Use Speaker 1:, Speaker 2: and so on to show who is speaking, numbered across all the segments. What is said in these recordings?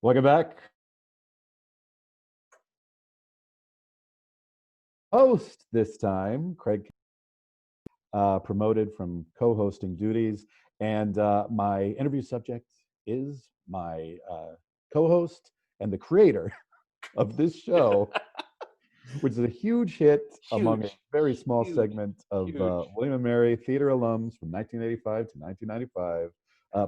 Speaker 1: Welcome back. Host this time, Craig, promoted from co-hosting duties, and my interview subject is my co-host and the creator of this show, which is a huge hit among a
Speaker 2: Huge,
Speaker 1: very small
Speaker 2: huge,
Speaker 1: segment of
Speaker 2: huge.
Speaker 1: William and Mary theater alums from 1985 to 1995.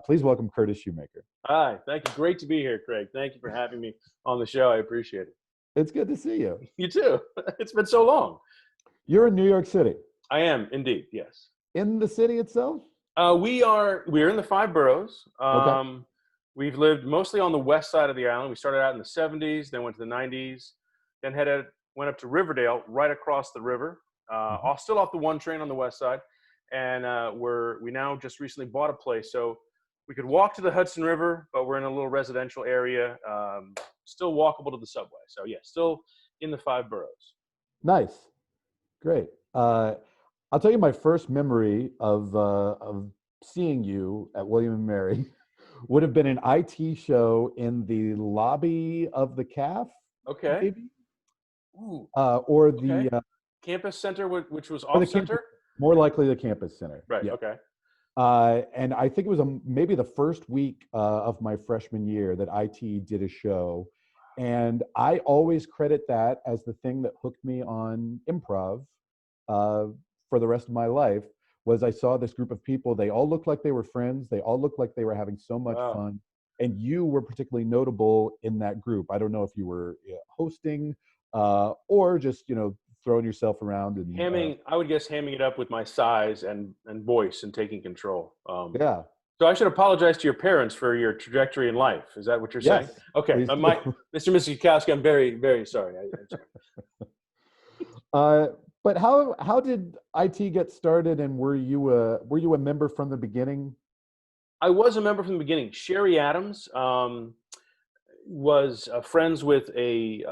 Speaker 1: Please welcome Curtis Shumaker.
Speaker 2: Hi, thank you. Great to be here, Craig. Thank you for having me on the show. I appreciate it.
Speaker 1: It's good to see you.
Speaker 2: You too. It's been so long.
Speaker 1: You're in New York City.
Speaker 2: I am indeed. Yes.
Speaker 1: In the city itself?
Speaker 2: We're in the five boroughs.
Speaker 1: Okay.
Speaker 2: We've lived mostly on the west side of the island. We started out in the 70s, then went to the 90s, then went up to Riverdale, right across the river, still off the one train on the west side. And we now just recently bought a place, so we could walk to the Hudson River, but we're in a little residential area, still walkable to the subway. So yeah, still in the five boroughs.
Speaker 1: Nice. Great. I'll tell you my first memory of seeing you at William and Mary would have been an IT show in the lobby of the CAF,
Speaker 2: Okay.
Speaker 1: maybe?
Speaker 2: Ooh.
Speaker 1: Or the
Speaker 2: Okay. Campus Center, which was
Speaker 1: or the
Speaker 2: off center?
Speaker 1: campus, more likely the campus center.
Speaker 2: Right,
Speaker 1: Yeah.
Speaker 2: okay.
Speaker 1: And I think it was maybe the first week of my freshman year that IT did a show. And I always credit that as the thing that hooked me on improv for the rest of my life. Was I saw this group of people, they all looked like they were friends, they all looked like they were having so much
Speaker 2: Wow.
Speaker 1: fun. And you were particularly notable in that group. I don't know if you were hosting or just, throwing yourself around and
Speaker 2: I would guess hamming it up with my size and voice and taking control.
Speaker 1: yeah.
Speaker 2: So I should apologize to your parents for your trajectory in life. Is that what you're saying?
Speaker 1: Yes.
Speaker 2: Okay.
Speaker 1: Please do.
Speaker 2: Mr. and Mrs. Kukowski, I'm very, very sorry.
Speaker 1: But how did IT get started, and were you a member from the beginning?
Speaker 2: I was a member from the beginning. Sherry Adams was friends with I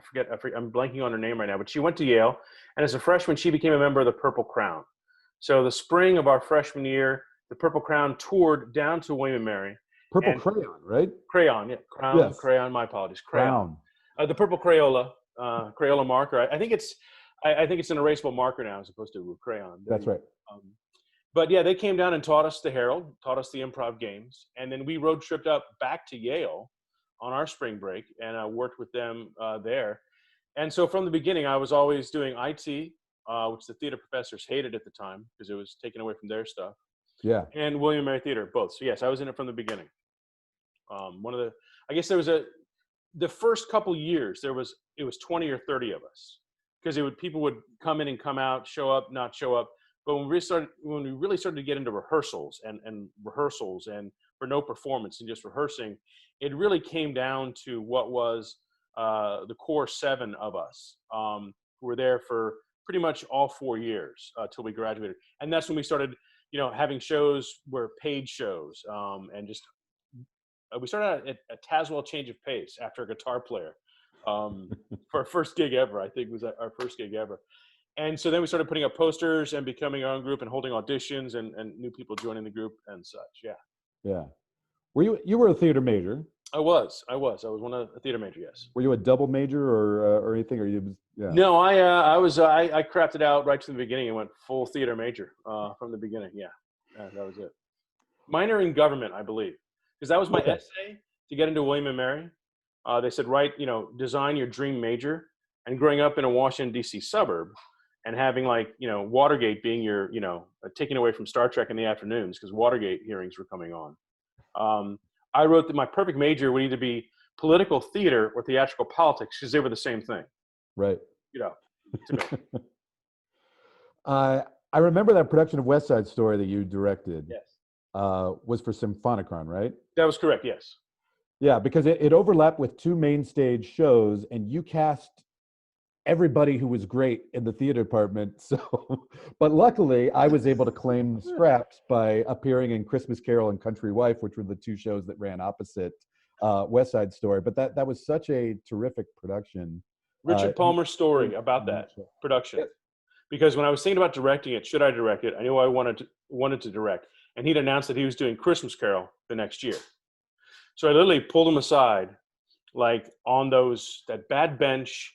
Speaker 2: forget, I'm blanking on her name right now, but she went to Yale. And as a freshman, she became a member of the Purple Crown. So the spring of our freshman year, the Purple Crown toured down to William and Mary.
Speaker 1: Purple Crayon, right?
Speaker 2: Crayon, yeah. Crown,
Speaker 1: Yes.
Speaker 2: Crayon, my apologies.
Speaker 1: Crown.
Speaker 2: The Purple Crayola, Crayola marker. I think it's an erasable marker now as opposed to a crayon.
Speaker 1: That's right.
Speaker 2: But yeah, they came down and taught us the Herald, taught us the improv games. And then we road tripped up back to Yale on our spring break and worked with them there. And so from the beginning, I was always doing IT, which the theater professors hated at the time because it was taken away from their stuff.
Speaker 1: Yeah.
Speaker 2: And William and Mary Theater, both. So yes, I was in it from the beginning. I guess there was the first couple years, it was 20 or 30 of us because people would come in and come out, show up, not show up. But when we really started to get into rehearsals and for no performance and just rehearsing, it really came down to what was the core 7 of us who were there for pretty much all 4 years till we graduated. And that's when we started, having shows were paid shows and just we started out at a Tazewell Change of Pace after a guitar player for our first gig ever. I think it was our first gig ever. And so then we started putting up posters and becoming our own group and holding auditions and new people joining the group and such. Yeah.
Speaker 1: Yeah. You were a theater major?
Speaker 2: I was one of a theater major. Yes.
Speaker 1: Were you a double major or anything? Or you? Yeah.
Speaker 2: No, I crapped it out right from the beginning and went full theater major from the beginning. Yeah, that was it. Minor in government, I believe, because that was my essay to get into William and Mary. They said, design your dream major. And growing up in a Washington D.C. suburb, and having Watergate being your taken away from Star Trek in the afternoons because Watergate hearings were coming on. I wrote that my perfect major would either be political theater or theatrical politics because they were the same thing.
Speaker 1: Right.
Speaker 2: To me.
Speaker 1: I remember that production of West Side Story that you directed.
Speaker 2: Yes.
Speaker 1: Was for Symphonicron, right?
Speaker 2: That was correct. Yes.
Speaker 1: Yeah, because it overlapped with 2 main stage shows, and you cast everybody who was great in the theater department. So, but luckily, I was able to claim scraps by appearing in Christmas Carol and Country Wife, which were the 2 shows that ran opposite West Side Story. But that was such a terrific production.
Speaker 2: Richard Palmer's story about that production. Yes. Because when I was thinking about directing it, should I direct it? I knew I wanted to direct, and he'd announced that he was doing Christmas Carol the next year. So I literally pulled him aside, like on that bad bench,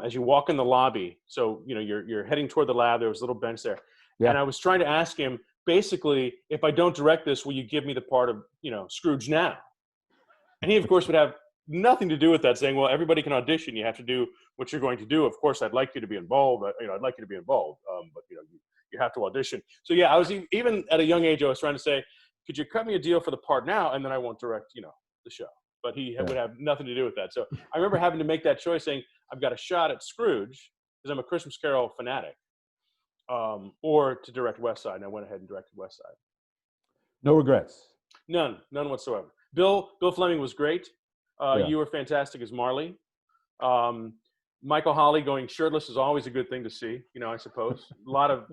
Speaker 2: as you walk in the lobby. So, you're heading toward the lab. There was a little bench there.
Speaker 1: Yeah.
Speaker 2: And I was trying to ask him, basically, if I don't direct this, will you give me the part of, Scrooge now? And he, of course, would have nothing to do with that, saying, well, everybody can audition. You have to do what you're going to do. Of course, I'd like you to be involved. I'd like you to be involved. But, you have to audition. So, yeah, I was even at a young age, I was trying to say, could you cut me a deal for the part now? And then I won't direct, the show. But he would have nothing to do with that. So I remember having to make that choice, saying, I've got a shot at Scrooge because I'm a Christmas Carol fanatic, or to direct West Side. And I went ahead and directed West Side.
Speaker 1: No regrets.
Speaker 2: None whatsoever. Bill Fleming was great. You were fantastic as Marley. Michael Holley going shirtless is always a good thing to see, I suppose. A lot of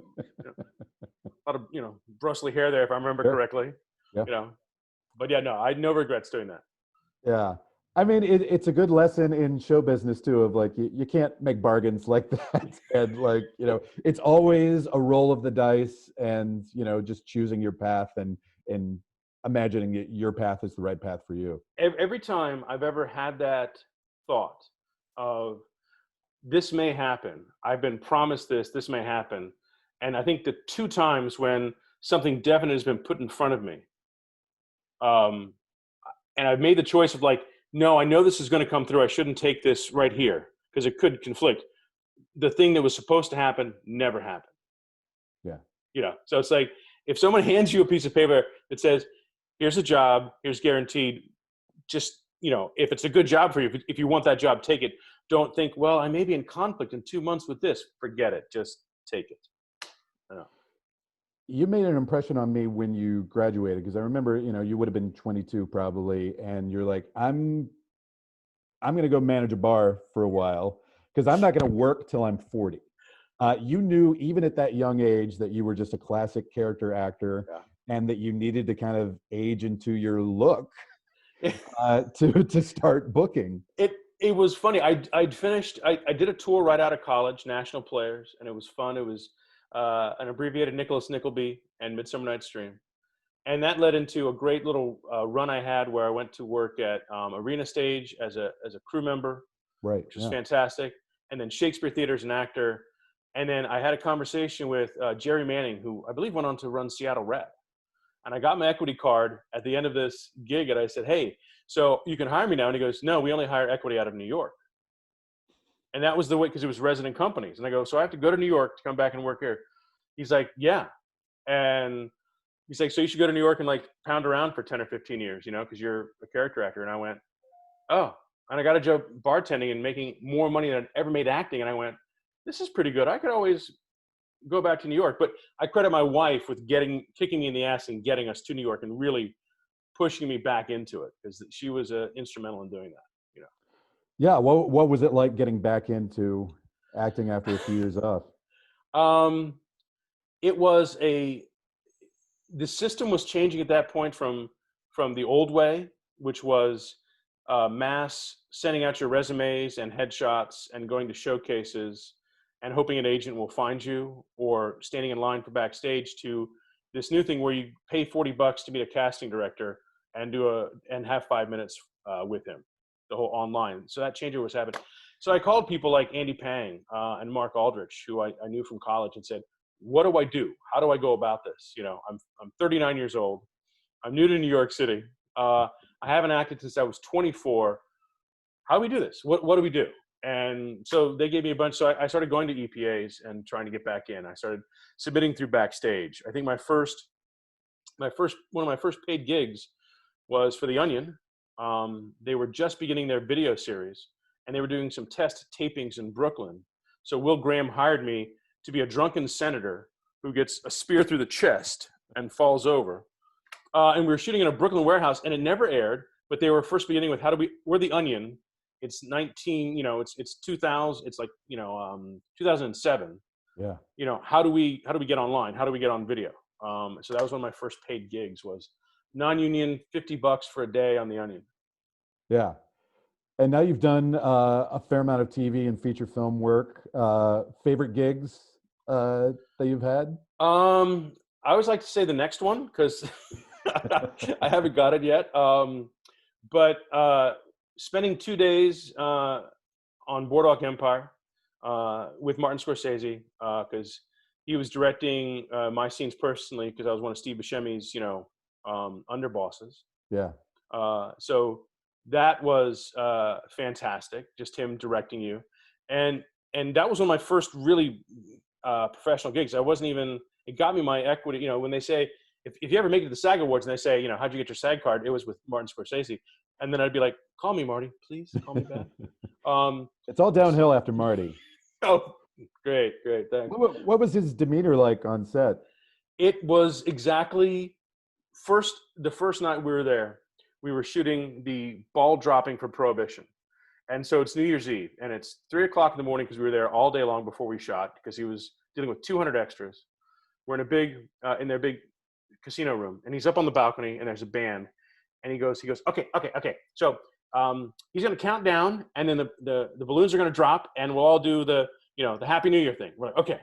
Speaker 2: bristly hair there, if I remember correctly.
Speaker 1: Yeah.
Speaker 2: But yeah, no, I had no regrets doing that.
Speaker 1: Yeah. I mean, it's a good lesson in show business too, of like, you can't make bargains like that. And like, it's always a roll of the dice and, just choosing your path and imagining that your path is the right path for you.
Speaker 2: Every time I've ever had that thought of this may happen, I've been promised this may happen. And I think the 2 times when something definite has been put in front of me, and I've made the choice of like, no, I know this is going to come through. I shouldn't take this right here because it could conflict. The thing that was supposed to happen never happened.
Speaker 1: Yeah.
Speaker 2: So it's like, if someone hands you a piece of paper that says, here's a job, here's guaranteed, just, if it's a good job for you, if you want that job, take it. Don't think, well, I may be in conflict in 2 months with this. Forget it. Just take it.
Speaker 1: You made an impression on me when you graduated, because I remember, you would have been 22 probably, and you're like, I'm going to go manage a bar for a while because I'm not going to work till I'm 40. You knew even at that young age that you were just a classic character actor, and that you needed to kind of age into your look to start booking.
Speaker 2: It was funny. I'd finished. I did a tour right out of college, National Players, and it was fun. It was an abbreviated Nicholas Nickleby and Midsummer Night's Dream, and that led into a great little run I had where I went to work at Arena Stage as a crew member,
Speaker 1: right?
Speaker 2: Which was fantastic. And then Shakespeare Theater as an actor, and then I had a conversation with Jerry Manning, who I believe went on to run Seattle Rep. And I got my equity card at the end of this gig, and I said, "Hey, so you can hire me now?" And he goes, "No, we only hire equity out of New York." And that was the way, because it was resident companies. And I go, "So I have to go to New York to come back and work here?" He's like, "Yeah." And he's like, "So you should go to New York and like pound around for 10 or 15 years, because you're a character actor." And I went, "Oh." And I got a job bartending and making more money than I'd ever made acting. And I went, "This is pretty good. I could always go back to New York." But I credit my wife with kicking me in the ass and getting us to New York and really pushing me back into it, because she was instrumental in doing that.
Speaker 1: Yeah. What was it like getting back into acting after a few years off?
Speaker 2: It was the system was changing at that point from the old way, which was mass sending out your resumes and headshots and going to showcases and hoping an agent will find you, or standing in line for backstage, to this new thing where you pay $40 to meet a casting director and have 5 minutes with him, the whole online. So that changeover was happening. So I called people like Andy Pang and Mark Aldrich, who I knew from college, and said, "What do I do? How do I go about this? I'm 39 years old. I'm new to New York City. I haven't acted since I was 24. How do we do this? What do we do?" And so they gave me a bunch. So I started going to EPAs and trying to get back in. I started submitting through Backstage. I think one of my first paid gigs was for The Onion. They were just beginning their video series, and they were doing some test tapings in Brooklyn. So Will Graham hired me to be a drunken senator who gets a spear through the chest and falls over. And we were shooting in a Brooklyn warehouse, and it never aired, but they were first beginning with we're The Onion. It's it's 2000. It's like, 2007.
Speaker 1: Yeah.
Speaker 2: How do we get online? How do we get on video? So that was one of my first paid gigs, was non-union, $50 for a day on The Onion.
Speaker 1: Yeah. And now you've done a fair amount of TV and feature film work. Favorite gigs that you've had?
Speaker 2: I always like to say the next one, because I haven't got it yet. but spending 2 days on Boardwalk Empire with Martin Scorsese, because he was directing my scenes personally, because I was one of Steve Buscemi's, underbosses.
Speaker 1: Yeah.
Speaker 2: So that was fantastic, just him directing you, and that was one of my first really professional gigs. I wasn't even. It got me my equity. When they say if you ever make it to the SAG Awards and they say, how'd you get your SAG card? It was with Martin Scorsese, and then I'd be like, call me Marty, please call me back.
Speaker 1: It's all downhill after Marty.
Speaker 2: Oh, great, thanks.
Speaker 1: What was his demeanor like on set?
Speaker 2: It was exactly the first night we were there. We were shooting the ball dropping for Prohibition. And so it's New Year's Eve, and it's 3:00 in the morning because we were there all day long before we shot, because he was dealing with 200 extras. We're in their big casino room, and he's up on the balcony, and there's a band, and he goes, okay. So he's going to count down, and then the balloons are going to drop, and we'll all do the Happy New Year thing. We're like, okay.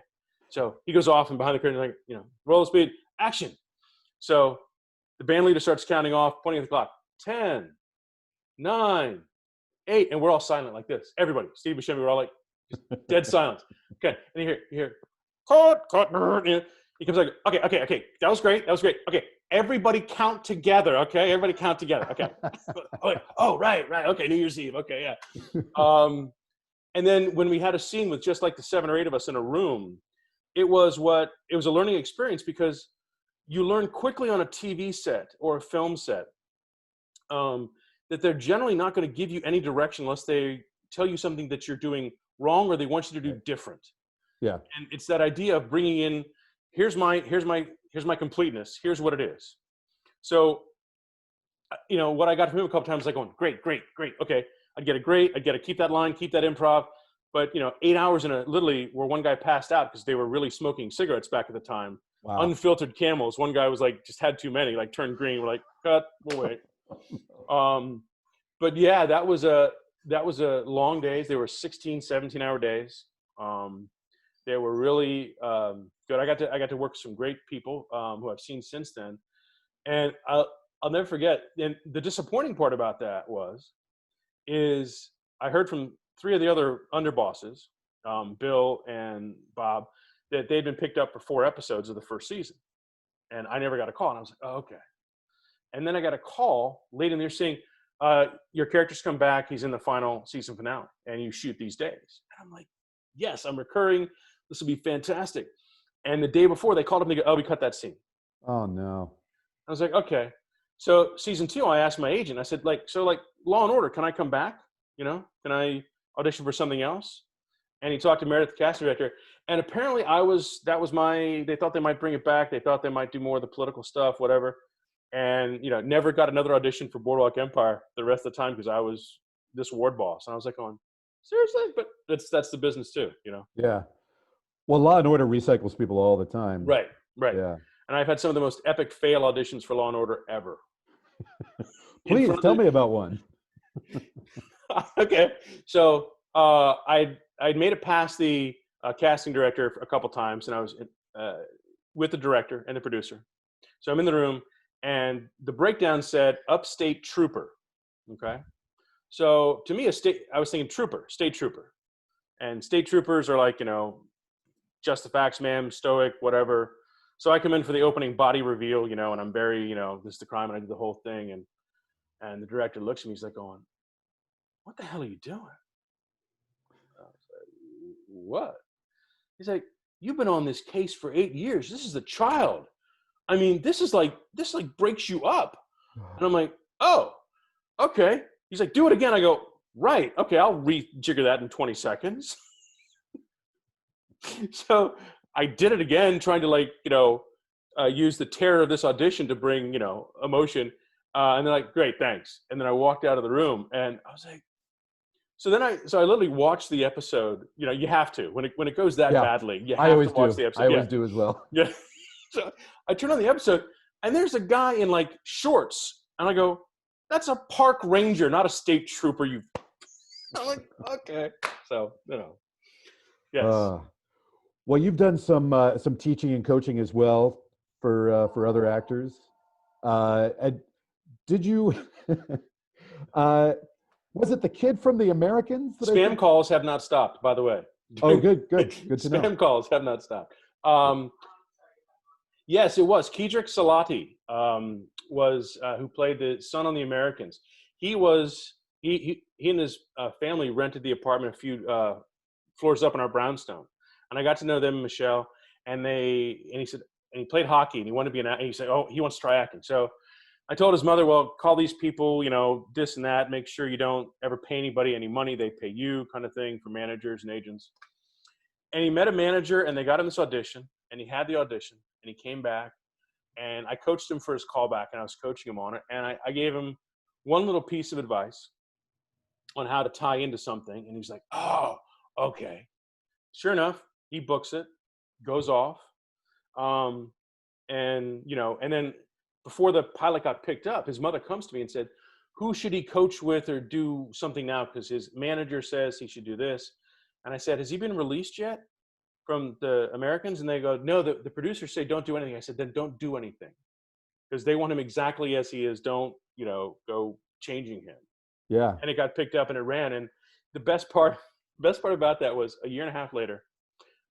Speaker 2: So he goes off, and behind the curtain, like, roll the speed, action. So the band leader starts counting off, pointing at the clock. 10, 9, 8, and we're all silent like this. Everybody, Steve Buscemi, we're all like just dead silence. Okay, and you hear, cut. He comes like, okay, that was great. Okay, everybody count together. Okay, everybody count together. Okay. Oh, right. Okay, New Year's Eve. Okay, yeah. And then when we had a scene with just like the 7 or 8 of us in a room, it was a learning experience, because you learn quickly on a TV set or a film set that they're generally not going to give you any direction unless they tell you something that you're doing wrong or they want you to do different.
Speaker 1: Yeah.
Speaker 2: And it's that idea of bringing in, here's my completeness. Here's what it is. So, what I got from him a couple times, like going, great. Okay. I'd get to keep that line, keep that improv. But, 8 hours literally where one guy passed out because they were really smoking cigarettes back at the time.
Speaker 1: Wow.
Speaker 2: Unfiltered Camels. One guy was like, just had too many, like turned green. We're like, cut, we'll wait. But yeah, that was a long days. They were 16, 17-hour days. They were really good. I got to work with some great people who I've seen since then. And I'll never forget. And the disappointing part about that is I heard from 3 of the other underbosses, Bill and Bob, that they'd been picked up for 4 episodes of the first season. And I never got a call. And I was like, oh, okay. And then I got a call late in there saying, your character's come back. He's in the final season finale, and you shoot these days. And I'm like, yes, I'm recurring. This will be fantastic. And the day before, they called up and they go, oh, we cut that scene.
Speaker 1: Oh, no.
Speaker 2: I was like, okay. So season 2, I asked my agent, I said, Law and Order, can I come back? Can I audition for something else? And he talked to Meredith, the casting director. And apparently they thought they might bring it back. They thought they might do more of the political stuff, whatever. And, never got another audition for Boardwalk Empire the rest of the time because I was this ward boss. And I was like going, seriously? But that's the business too,
Speaker 1: Yeah. Well, Law and Order recycles people all the time.
Speaker 2: Right.
Speaker 1: Yeah.
Speaker 2: And I've had some of the most epic fail auditions for Law and Order ever.
Speaker 1: Please tell me about one.
Speaker 2: Okay. So I'd made it past the casting director a couple times, and I was with the director and the producer. So I'm in the room, and the breakdown said upstate trooper. Okay. So to me, I was thinking state trooper. And state troopers are like, just the facts, ma'am, stoic, whatever. So I come in for the opening body reveal, and I'm very, this is the crime, and I do the whole thing. And the director looks at me, he's like going, what the hell are you doing? I was like, what? He's like, you've been on this case for 8 years. This is a child. I mean, this breaks you up. And I'm like, oh, okay. He's like, do it again. I go, right. Okay, I'll rejigger that in 20 seconds. So I did it again, trying to use the terror of this audition to bring, emotion. And they're like, great, thanks. And then I walked out of the room, and I was like, so I literally watched the episode. You have to, when it goes that badly, you have to watch the episode.
Speaker 1: I always do as well.
Speaker 2: Yeah. So I turn on the episode, and there's a guy in shorts, and I go, that's a park ranger, not a state trooper. I'm like, okay. So, yes.
Speaker 1: Well, you've done some teaching and coaching as well for other actors. And did you Was it the kid from The Americans?
Speaker 2: Spam calls have not stopped, by the way.
Speaker 1: Oh, good to know.
Speaker 2: Spam calls have not stopped. Yes, it was. Kedrick Salati was who played the son on The Americans. He and his family rented the apartment a few floors up in our brownstone, and I got to know them and Michelle. And he said, and he played hockey, and he wanted to be an actor. And he said, oh, he wants to try acting. So I told his mother, well, call these people, this and that. Make sure you don't ever pay anybody any money. They pay you, kind of thing, for managers and agents. And he met a manager, and they got him this audition, and he had the audition, and he came back, and I coached him for his callback, and I was coaching him on it. And I gave him one little piece of advice on how to tie into something. And he's like, oh, okay. Sure enough, he books it, goes off. And then before the pilot got picked up, his mother comes to me and said, who should he coach with or do something now? Because his manager says he should do this. And I said, has he been released yet from the Americans? And they go, no, the producers say don't do anything. I said, then don't do anything, because they want him exactly as he is. Don't, go changing him.
Speaker 1: Yeah.
Speaker 2: And it got picked up and it ran. And the best part about that was a year and a half later,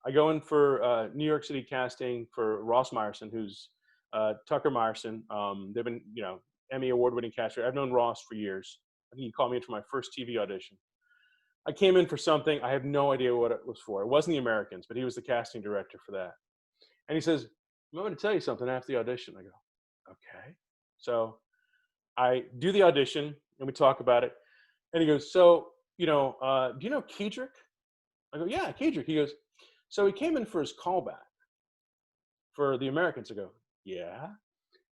Speaker 2: I go in for New York City casting for Ross Meyerson, who's Tucker Meyerson. They've been, Emmy award-winning caster. I've known Ross for years. I think he called me in for my first TV audition. I came in for something. I have no idea what it was for. It wasn't The Americans, but he was the casting director for that. And he says, I'm going to tell you something after the audition. I go, okay. So I do the audition, and we talk about it. And he goes, so, do you know Kedrick? I go, yeah, Kedrick. He goes, so he came in for his callback for The Americans. I go, yeah.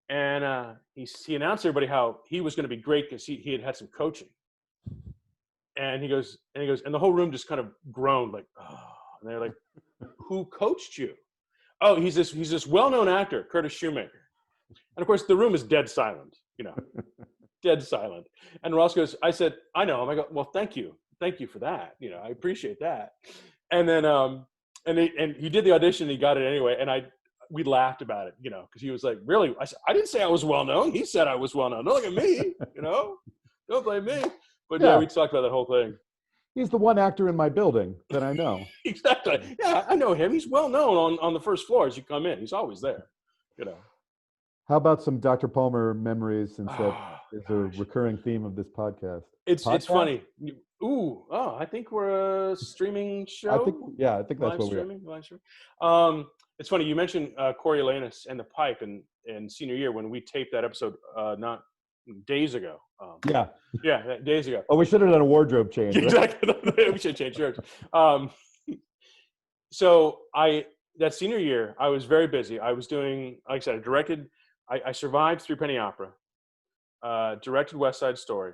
Speaker 2: And he announced to everybody how he was going to be great because he had some coaching. And he goes, and the whole room just kind of groaned, like, oh. And they're like, who coached you? Oh, he's this well-known actor, Curtis Shumaker. And of course, the room is dead silent, dead silent. And Ross goes, I said, I know him. I go, well, thank you for that. I appreciate that. And then, and he did the audition, and he got it anyway. And we laughed about it, because he was like, really? I said, I didn't say I was well-known. He said I was well-known. Don't look at me, don't blame me. But yeah, we talked about that whole thing.
Speaker 1: He's the one actor in my building that I know.
Speaker 2: Exactly. Yeah, I know him. He's well-known on the first floor as you come in. He's always there,
Speaker 1: How about some Dr. Palmer memories, since that is a recurring theme of this podcast?
Speaker 2: It's funny. Ooh, I think we're a streaming show.
Speaker 1: I think that's what we are.
Speaker 2: Live streaming. It's funny you mentioned Coriolanus and the pipe in senior year when we taped that episode not days ago. Days ago.
Speaker 1: Oh, we should have done a wardrobe change. Right?
Speaker 2: Exactly. We should change shirts. So that senior year, I was very busy. I was doing, like I said, I survived Three Penny Opera, directed West Side Story,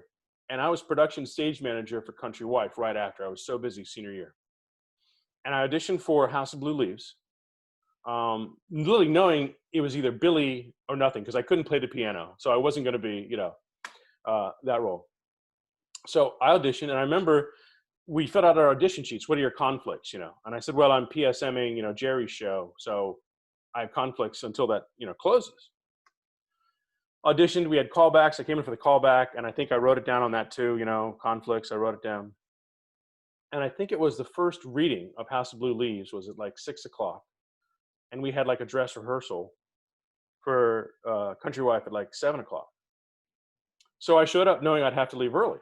Speaker 2: and I was production stage manager for Country Wife right after. I was so busy senior year. And I auditioned for House of Blue Leaves, literally knowing it was either Billy or nothing, because I couldn't play the piano. So I wasn't going to be, that role. So I auditioned, and I remember we filled out our audition sheets. What are your conflicts, And I said, well, I'm PSMing, Jerry's show. So I have conflicts until that, closes. Auditioned, we had callbacks. I came in for the callback, and I think I wrote it down on that too, conflicts. I wrote it down. And I think it was the first reading of House of Blue Leaves was at like 6:00. And we had like a dress rehearsal for Country Wife at like 7:00. So I showed up knowing I'd have to leave early.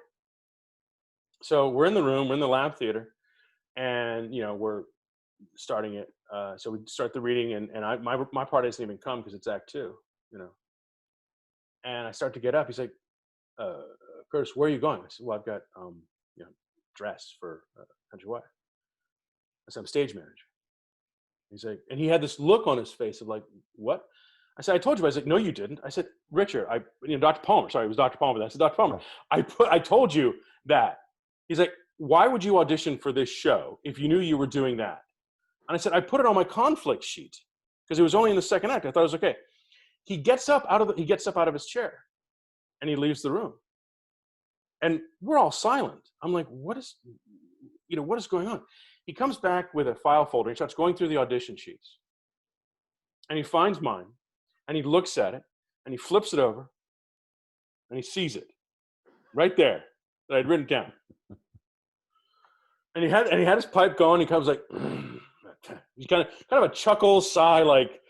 Speaker 2: So we're in the room, we're in the lab theater, and we're starting it. So we start the reading, and my part hasn't even come because it's Act 2, And I start to get up. He's like, Curtis, where are you going? I said, well, I've got dress for Country Wife. I said, I'm stage manager. He's like, and he had this look on his face of like, what? I said, I told you. I was like, no, you didn't. I said, Richard, Dr. Palmer. Sorry, it was Dr. Palmer. I said, Dr. Palmer, I told you that. He's like, why would you audition for this show if you knew you were doing that? And I said, I put it on my conflict sheet because it was only in the second act. I thought it was okay. He gets up out of his chair, and he leaves the room. And we're all silent. I'm like, what is going on? He comes back with a file folder. He starts going through the audition sheets. And he finds mine, and he looks at it, and he flips it over, and he sees it. right there that I'd written down. And he had his pipe going. He comes like, he's kind of a chuckle, sigh, like,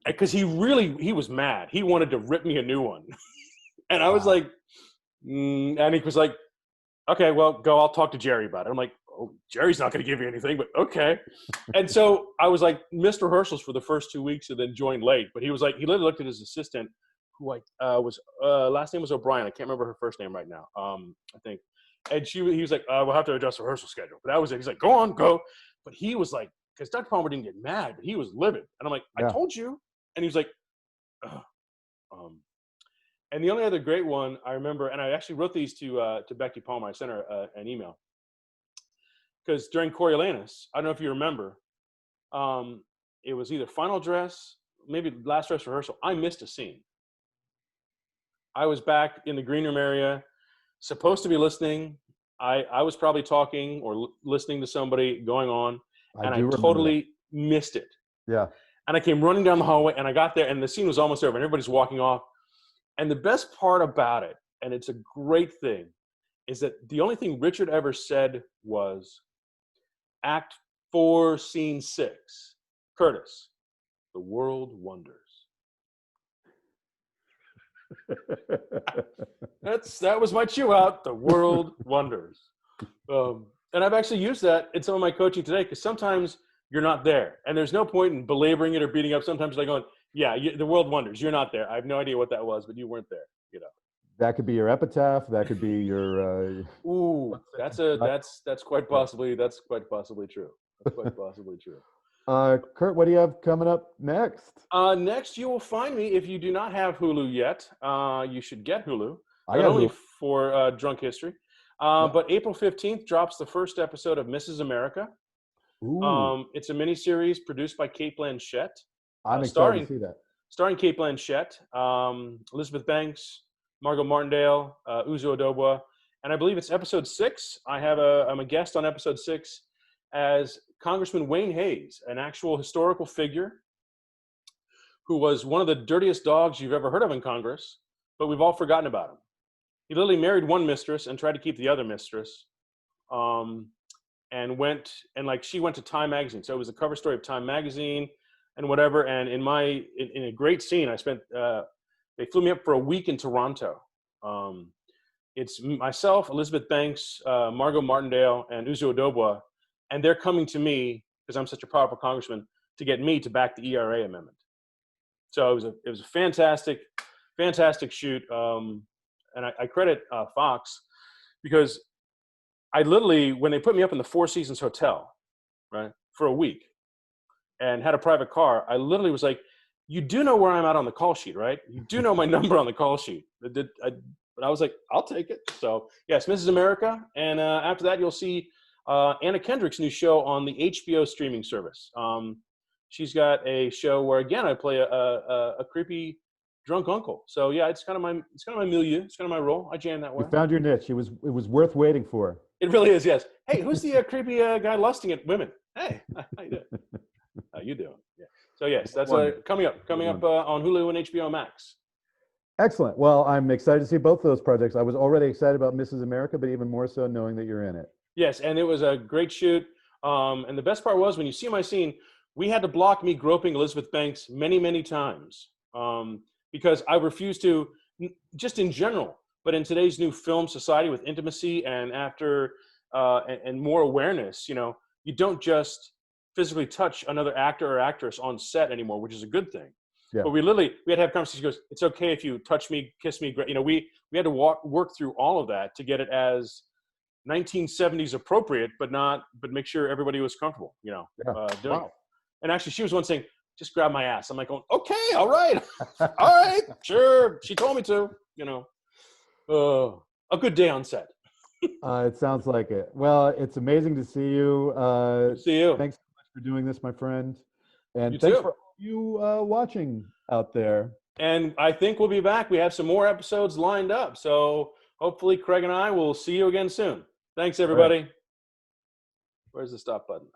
Speaker 2: because he was mad. He wanted to rip me a new one. And I was like, and he was like, okay, well, go. I'll talk to Jerry about it. I'm like, oh, Jerry's not going to give you anything, but okay. And so I was like, missed rehearsals for the first 2 weeks and then joined late. But he was like, he literally looked at his assistant, who was last name was O'Brien. I can't remember her first name right now. I think. And he was like, we'll have to adjust the rehearsal schedule. But that was it. He's like, go on, go. But he was like, because Dr. Palmer didn't get mad, but he was livid. And I'm like, I told you. And he was like, and the only other great one I remember, and I actually wrote these to Becky Palmer. I sent her an email. Because during Coriolanus, I don't know if you remember, it was either final dress, maybe last dress rehearsal. I missed a scene. I was back in the green room area, supposed to be listening. I was probably talking or listening to somebody going on, and I totally missed it.
Speaker 1: Yeah.
Speaker 2: And I came running down the hallway, and I got there, and the scene was almost over, and everybody's walking off. And the best part about it, and it's a great thing, is that the only thing Richard ever said was, Act 4, Scene 6, Curtis, the world wonders. That was my chew out. The world wonders. And I've actually used that in some of my coaching today, because sometimes you're not there, and there's no point in belaboring it or beating up. Sometimes you're like going, yeah, the world wonders. You're not there. I have no idea what that was, but you weren't there. You know.
Speaker 1: That could be your epitaph. That could be your.
Speaker 2: Ooh, that's quite possibly true. That's quite possibly true.
Speaker 1: Kurt, what do you have coming up next?
Speaker 2: Next, you will find me, if you do not have Hulu yet. You should get Hulu.
Speaker 1: I got
Speaker 2: only
Speaker 1: Hulu.
Speaker 2: For Drunk History. But April 15th drops the first episode of Mrs. America.
Speaker 1: Ooh.
Speaker 2: It's a miniseries produced by Kate Blanchett.
Speaker 1: I'm excited to see that.
Speaker 2: Starring Kate Blanchett, Elizabeth Banks, Margot Martindale, Uzo Aduba, and I believe it's episode 6. I'm a guest on episode 6 as Congressman Wayne Hayes, an actual historical figure who was one of the dirtiest dogs you've ever heard of in Congress, but we've all forgotten about him. He literally married one mistress and tried to keep the other mistress, and she went to Time magazine. So it was a cover story of Time magazine and whatever. And in a great scene, they flew me up for a week in Toronto. It's myself, Elizabeth Banks, Margot Martindale, and Uzo Aduba, and they're coming to me, because I'm such a powerful congressman, to get me to back the ERA amendment. So it was a fantastic shoot. And I credit Fox, because I literally, when they put me up in the Four Seasons Hotel, right, for a week and had a private car, I literally was like, you do know where I'm at on the call sheet, right? You do know my number on the call sheet. But I was like, I'll take it. So yes, Mrs. America. And after that, you'll see Anna Kendrick's new show on the HBO streaming service. She's got a show where, again, I play a creepy drunk uncle. So yeah, it's kind of my milieu. It's kind of my role. I jam that way.
Speaker 1: You found your niche. It was worth waiting for.
Speaker 2: It really is. Yes. Hey, who's the creepy guy lusting at women? Hey, how you doing? How you doing? Yeah. So yes, that's coming up on Hulu and HBO Max.
Speaker 1: Excellent. Well, I'm excited to see both those projects. I was already excited about Mrs. America, but even more so knowing that you're in it.
Speaker 2: Yes, and it was a great shoot. And the best part was, when you see my scene, we had to block me groping Elizabeth Banks many, many times. Because I refuse to, just in general, but in today's new film society with intimacy and and more awareness, you don't just physically touch another actor or actress on set anymore, which is a good thing. Yeah. But we had to have conversations. She goes, it's okay if you touch me, kiss me. We had to work through all of that to get it as 1970s appropriate, but make sure everybody was comfortable, doing it. And actually, she was one saying, just grab my ass. I'm like going, okay, all right, sure. She told me to, a good day on set.
Speaker 1: It sounds like it. Well, it's amazing to see you.
Speaker 2: See you.
Speaker 1: Thanks so much for doing this, my friend. And
Speaker 2: you
Speaker 1: thanks
Speaker 2: too.
Speaker 1: for you watching out there.
Speaker 2: And I think we'll be back. We have some more episodes lined up. So hopefully Craig and I will see you again soon. Thanks, everybody. Right. Where's the stop button?